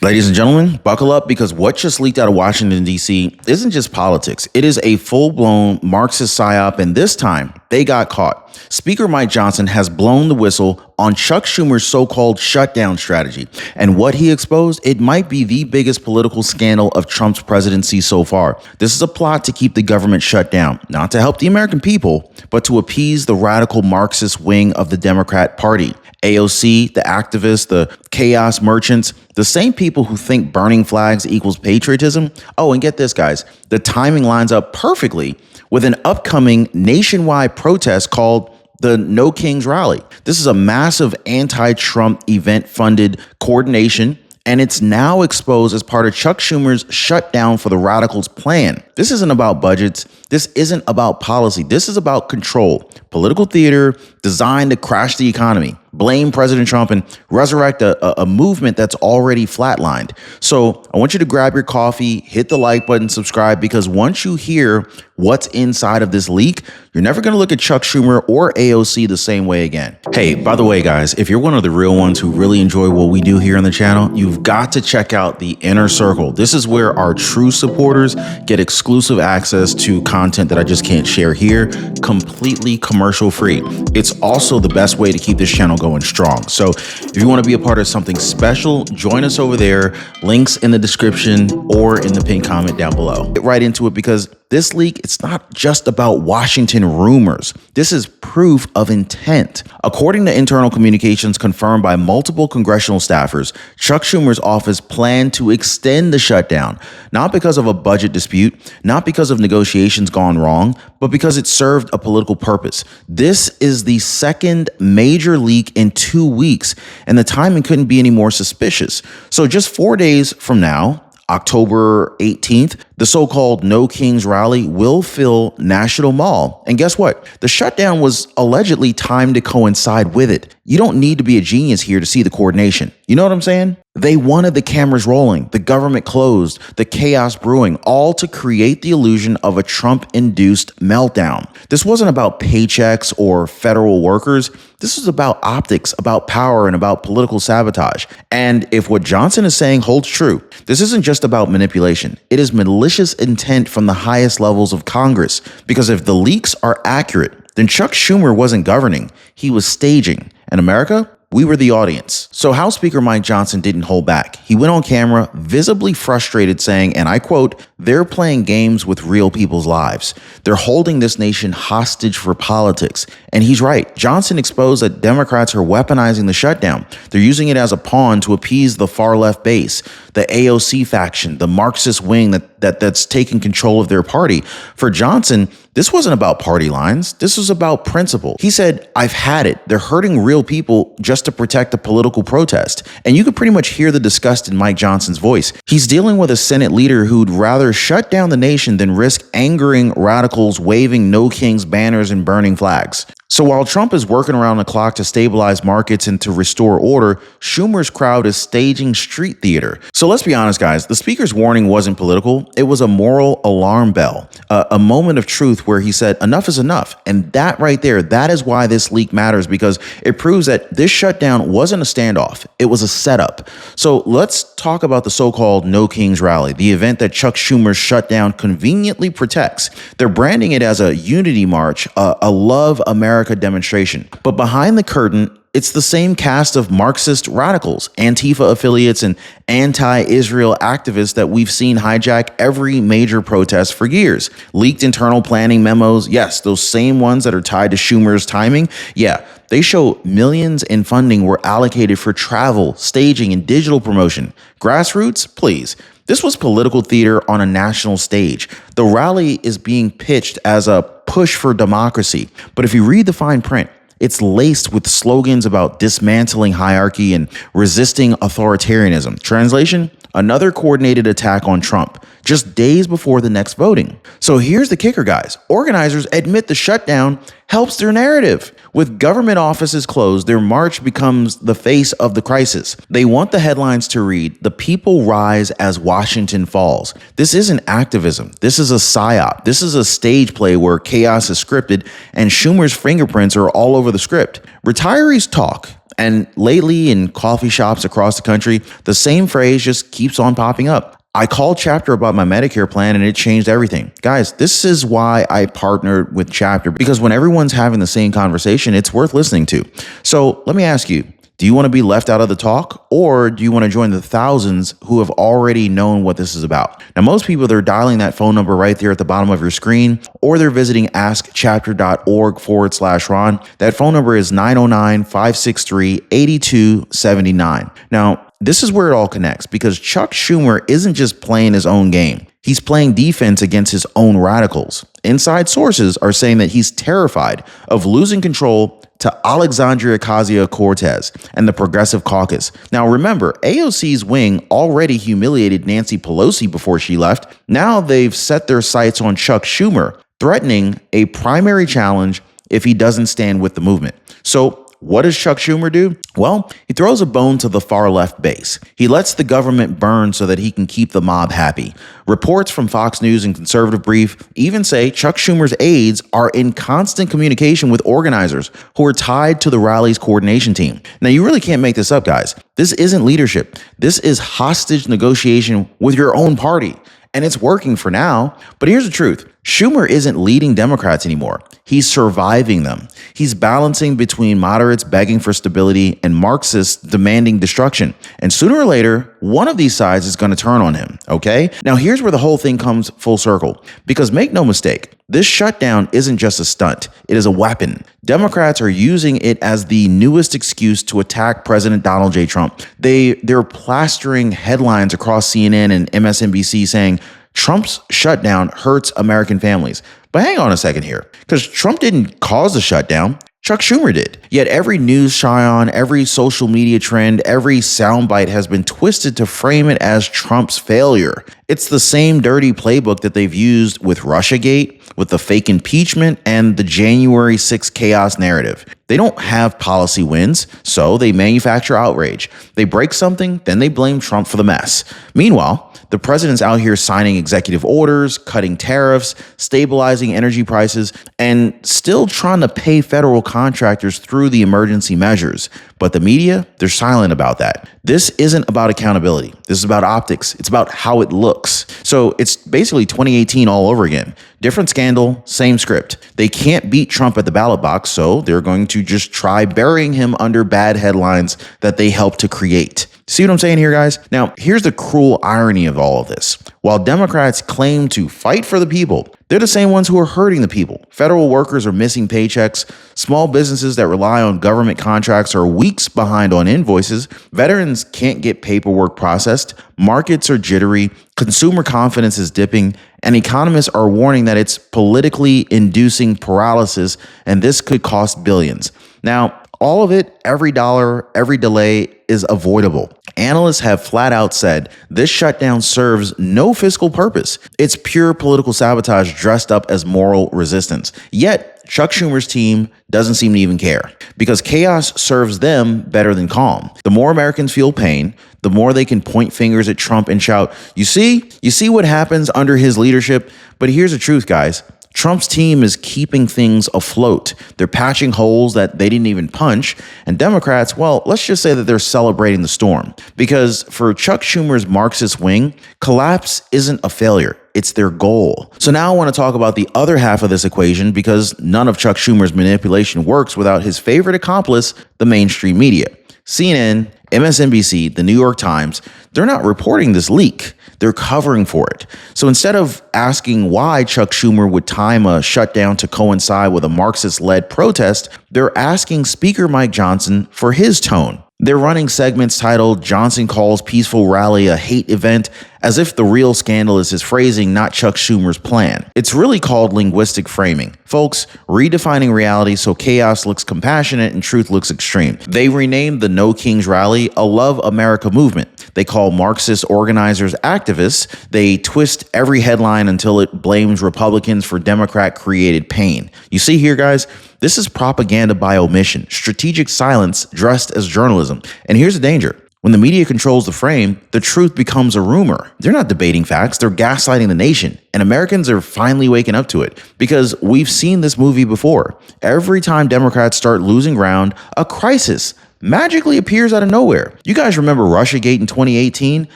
Ladies and gentlemen, buckle up because what just leaked out of Washington, D.C. isn't just politics. It is a full-blown Marxist psyop, and this time they got caught. Speaker Mike Johnson has blown the whistle on Chuck Schumer's so-called shutdown strategy. And what he exposed, it might be the biggest political scandal of Trump's presidency so far. This is a plot to keep the government shut down, not to help the American people, but to appease the radical Marxist wing of the Democrat Party. AOC, the activists, the chaos merchants, the same people who think burning flags equals patriotism. Oh, and get this, guys, the timing lines up perfectly with an upcoming nationwide protest called the No Kings Rally. This is a massive anti-Trump event-funded coordination, and it's now exposed as part of Chuck Schumer's shutdown for the radicals plan. This isn't about budgets. This isn't about policy. This is about control. Political theater designed to crash the economy, blame President Trump, and resurrect a movement that's already flatlined. So I want you to grab your coffee, hit the like button, subscribe, because once you hear what's inside of this leak, you're never going to look at Chuck Schumer or AOC the same way again. Hey, by the way, guys, if you're one of the real ones who really enjoy what we do here on the channel, you've got to check out the Inner Circle. This is where our true supporters get exclusive access to content that I just can't share here, completely commercial free. It's also the best way to keep this channel going strong. So if you want to be a part of something special, join us over there. Links in the description or in the pinned comment down below. Get right into it because this leak, it's not just about Washington rumors. This is proof of intent. According to internal communications confirmed by multiple congressional staffers, Chuck Schumer's office planned to extend the shutdown, not because of a budget dispute, not because of negotiations gone wrong, but because it served a political purpose. This is the second major leak in 2 weeks, and the timing couldn't be any more suspicious. So just 4 days from now, October 18th, the so-called No Kings Rally will fill National Mall. And guess what? The shutdown was allegedly timed to coincide with it. You don't need to be a genius here to see the coordination. You know what I'm saying? They wanted the cameras rolling, the government closed, the chaos brewing, all to create the illusion of a Trump-induced meltdown. This wasn't about paychecks or federal workers. This was about optics, about power, and about political sabotage. And if what Johnson is saying holds true, this isn't just about manipulation. It is malicious intent from the highest levels of Congress. Because if the leaks are accurate, then Chuck Schumer wasn't governing. He was staging. And America? We were the audience. So House Speaker Mike Johnson didn't hold back. He went on camera, visibly frustrated, saying, and I quote, "They're playing games with real people's lives. They're holding this nation hostage for politics." And he's right. Johnson exposed that Democrats are weaponizing the shutdown. They're using it as a pawn to appease the far left base, the AOC faction, the Marxist wing that's taking control of their party. For Johnson, this wasn't about party lines. This was about principle. He said, "I've had it. They're hurting real people just to protect a political protest." And you could pretty much hear the disgust in Mike Johnson's voice. He's dealing with a Senate leader who'd rather shut down the nation than risk angering radicals waving No Kings banners and burning flags. So while Trump is working around the clock to stabilize markets and to restore order, Schumer's crowd is staging street theater. So let's be honest, guys, the speaker's warning wasn't political. It was a moral alarm bell, a moment of truth where he said, enough is enough. And that right there, that is why this leak matters, because it proves that this shutdown wasn't a standoff. It was a setup. So let's talk about the so-called No Kings Rally, the event that Chuck Schumer's shutdown conveniently protects. They're branding it as a unity march, a Love America demonstration. But behind the curtain, it's the same cast of Marxist radicals, Antifa affiliates, and anti-Israel activists that we've seen hijack every major protest for years. Leaked internal planning memos, yes, those same ones that are tied to Schumer's timing, yeah, they show millions in funding were allocated for travel, staging, and digital promotion. Grassroots, please. This was political theater on a national stage. The rally is being pitched as a push for democracy. But if you read the fine print, it's laced with slogans about dismantling hierarchy and resisting authoritarianism. Translation? Another coordinated attack on Trump, just days before the next voting. So here's the kicker, guys. Organizers admit the shutdown helps their narrative. With government offices closed, their march becomes the face of the crisis. They want the headlines to read, "The people rise as Washington falls." This isn't activism. This is a psyop. This is a stage play where chaos is scripted and Schumer's fingerprints are all over the script. Retirees talk. And lately in coffee shops across the country, the same phrase just keeps on popping up. I called Chapter about my Medicare plan and it changed everything. Guys, this is why I partnered with Chapter, because when everyone's having the same conversation, it's worth listening to. So let me ask you, do you want to be left out of the talk, or do you want to join the thousands who have already known what this is about? Now, most people, they're dialing that phone number right there at the bottom of your screen, or they're visiting askchapter.org/Ron. That phone number is 909-563-8279. Now, this is where it all connects, because Chuck Schumer isn't just playing his own game. He's playing defense against his own radicals. Inside sources are saying that he's terrified of losing control to Alexandria Ocasio-Cortez and the Progressive Caucus. Now remember, AOC's wing already humiliated Nancy Pelosi before she left. Now they've set their sights on Chuck Schumer, threatening a primary challenge if he doesn't stand with the movement. So what does Chuck Schumer do? Well, he throws a bone to the far left base. He lets the government burn so that he can keep the mob happy. Reports from Fox News and Conservative Brief even say Chuck Schumer's aides are in constant communication with organizers who are tied to the rally's coordination team. Now, you really can't make this up, guys. This isn't leadership. This is hostage negotiation with your own party. And it's working for now. But here's the truth. Schumer isn't leading Democrats anymore. He's surviving them. He's balancing between moderates begging for stability and Marxists demanding destruction. And sooner or later, one of these sides is going to turn on him, okay? Now, here's where the whole thing comes full circle. Because make no mistake, this shutdown isn't just a stunt. It is a weapon. Democrats are using it as the newest excuse to attack President Donald J. Trump. They're plastering headlines across CNN and MSNBC saying, Trump's shutdown hurts American families. But hang on a second here, because Trump didn't cause the shutdown. Chuck Schumer did. Yet every news cheyenne, every social media trend, every soundbite has been twisted to frame it as Trump's failure. It's the same dirty playbook that they've used with Russiagate, with the fake impeachment, and the January 6th chaos narrative. They don't have policy wins, so they manufacture outrage. They break something, then they blame Trump for the mess. Meanwhile, the president's out here signing executive orders, cutting tariffs, stabilizing energy prices, and still trying to pay federal contractors through the emergency measures. But the media, they're silent about that. This isn't about accountability. This is about optics. It's about how it looks. So it's basically 2018 all over again. Different scandal, same script. They can't beat Trump at the ballot box, so they're going to just try burying him under bad headlines that they helped to create. See what I'm saying here, guys? Now, here's the cruel irony of all of this. While Democrats claim to fight for the people, they're the same ones who are hurting the people. Federal workers are missing paychecks. Small businesses that rely on government contracts are weeks behind on invoices. Veterans can't get paperwork processed. Markets are jittery. Consumer confidence is dipping. And economists are warning that it's politically inducing paralysis, and this could cost billions. Now, all of it, every dollar, every delay is avoidable. Analysts have flat out said this shutdown serves no fiscal purpose. It's pure political sabotage dressed up as moral resistance. Yet, Chuck Schumer's team doesn't seem to even care, because chaos serves them better than calm. The more Americans feel pain, the more they can point fingers at Trump and shout, you see what happens under his leadership? But here's the truth, guys. Trump's team is keeping things afloat. They're patching holes that they didn't even punch. And Democrats, well, let's just say that they're celebrating the storm. Because for Chuck Schumer's Marxist wing, collapse isn't a failure. It's their goal. So now I want to talk about the other half of this equation, because none of Chuck Schumer's manipulation works without his favorite accomplice, the mainstream media. CNN, MSNBC, the New York Times, they're not reporting this leak. They're covering for it. So instead of asking why Chuck Schumer would time a shutdown to coincide with a Marxist-led protest, they're asking Speaker Mike Johnson for his tone. They're running segments titled Johnson Calls Peaceful Rally a Hate Event, as if the real scandal is his phrasing, not Chuck Schumer's plan. It's really called linguistic framing. Folks, redefining reality so chaos looks compassionate and truth looks extreme. They renamed the No Kings Rally a Love America movement. They call Marxist organizers activists. They twist every headline until it blames Republicans for Democrat-created pain. You see here, guys? This is propaganda by omission, strategic silence dressed as journalism. And here's the danger. When the media controls the frame, the truth becomes a rumor. They're not debating facts, they're gaslighting the nation. And Americans are finally waking up to it, because we've seen this movie before. Every time Democrats start losing ground, a crisis magically appears out of nowhere. You guys remember Russiagate in 2018?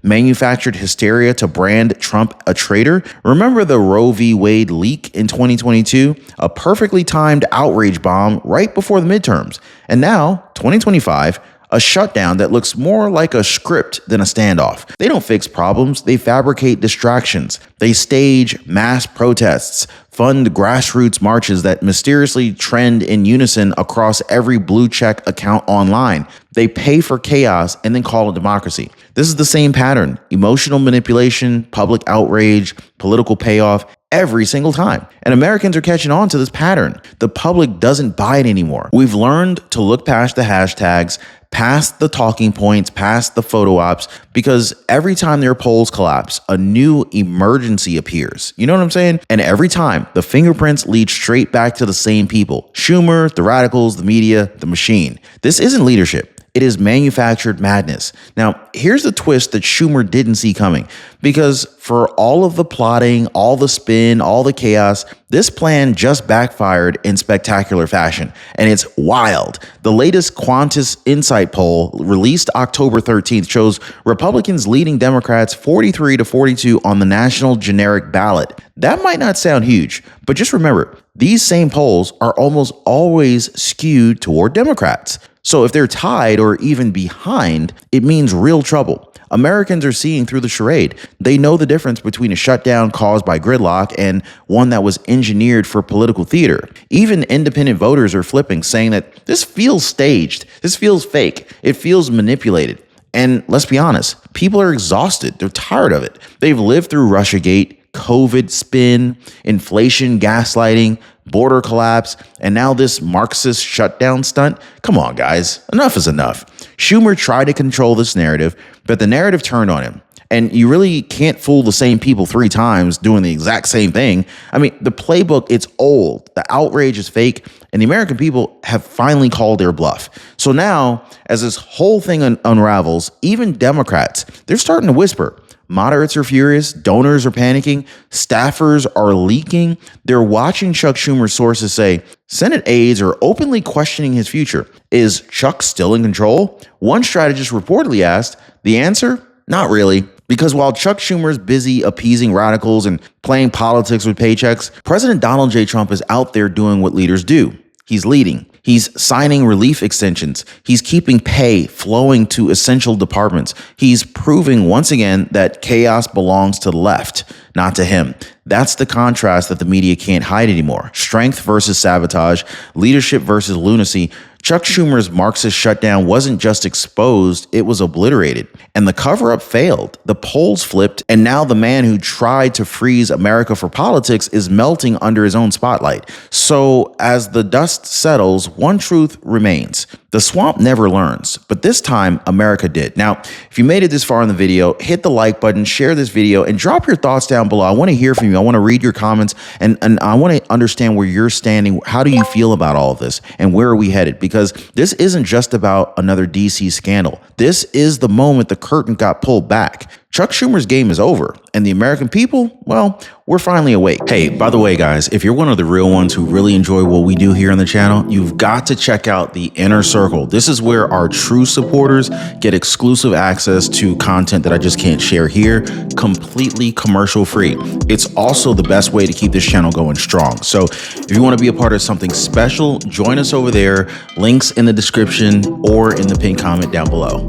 Manufactured hysteria to brand Trump a traitor? Remember the Roe v. Wade leak in 2022? A perfectly timed outrage bomb right before the midterms. And now, 2025, a shutdown that looks more like a script than a standoff. They don't fix problems, they fabricate distractions. They stage mass protests, fund grassroots marches that mysteriously trend in unison across every blue check account online. They pay for chaos and then call it democracy. This is the same pattern: emotional manipulation, public outrage, political payoff, every single time. And Americans are catching on to this pattern. The public doesn't buy it anymore. We've learned to look past the hashtags, past the talking points, past the photo ops, because every time their polls collapse, a new emergency appears. You know what I'm saying? And every time, the fingerprints lead straight back to the same people: Schumer, the radicals, the media, the machine. This isn't leadership. It is manufactured madness. Now, here's the twist that Schumer didn't see coming, because for all of the plotting, all the spin, all the chaos, this plan just backfired in spectacular fashion, and it's wild. The latest Qantas Insight poll, released October 13th, shows Republicans leading Democrats 43-42 on the national generic ballot. That might not sound huge, but just remember, these same polls are almost always skewed toward Democrats. So if they're tied or even behind, it means real trouble. Americans are seeing through the charade. They know the difference between a shutdown caused by gridlock and one that was engineered for political theater. Even independent voters are flipping, saying that this feels staged, this feels fake, it feels manipulated. And let's be honest, people are exhausted. They're tired of it. They've lived through Russiagate, COVID spin, inflation, gaslighting, border collapse, and now this Marxist shutdown stunt. Come on, guys, enough is enough. Schumer tried to control this narrative, but the narrative turned on him. And you really can't fool the same people 3 times doing the exact same thing. I mean, the playbook, it's old. The outrage is fake, and the American people have finally called their bluff. So now, as this whole thing unravels, even Democrats, they're starting to whisper. Moderates are furious, donors are panicking, staffers are leaking. They're watching Chuck Schumer's sources say Senate aides are openly questioning his future. Is Chuck still in control? One strategist reportedly asked. The answer? Not really. Because while Chuck Schumer's busy appeasing radicals and playing politics with paychecks, President Donald J. Trump is out there doing what leaders do. He's leading. He's signing relief extensions. He's keeping pay flowing to essential departments. He's proving once again that chaos belongs to the left, not to him. That's the contrast that the media can't hide anymore. Strength versus sabotage, leadership versus lunacy. Chuck Schumer's Marxist shutdown wasn't just exposed, it was obliterated. And the cover-up failed. The polls flipped, and now the man who tried to freeze America for politics is melting under his own spotlight. So as the dust settles, one truth remains. The swamp never learns, but this time America did. Now, if you made it this far in the video, hit the like button, share this video, and drop your thoughts down below. I want to hear from you. I want to read your comments, and I want to understand where you're standing. How do you feel about all of this, and where are we headed? Because this isn't just about another DC scandal. This is the moment the curtain got pulled back. Chuck Schumer's game is over, and the American people, well, we're finally awake. Hey, by the way, guys, if you're one of the real ones who really enjoy what we do here on the channel, you've got to check out the Inner Circle. This is where our true supporters get exclusive access to content that I just can't share here, completely commercial free. It's also the best way to keep this channel going strong. So if you want to be a part of something special, join us over there. Links in the description or in the pinned comment down below.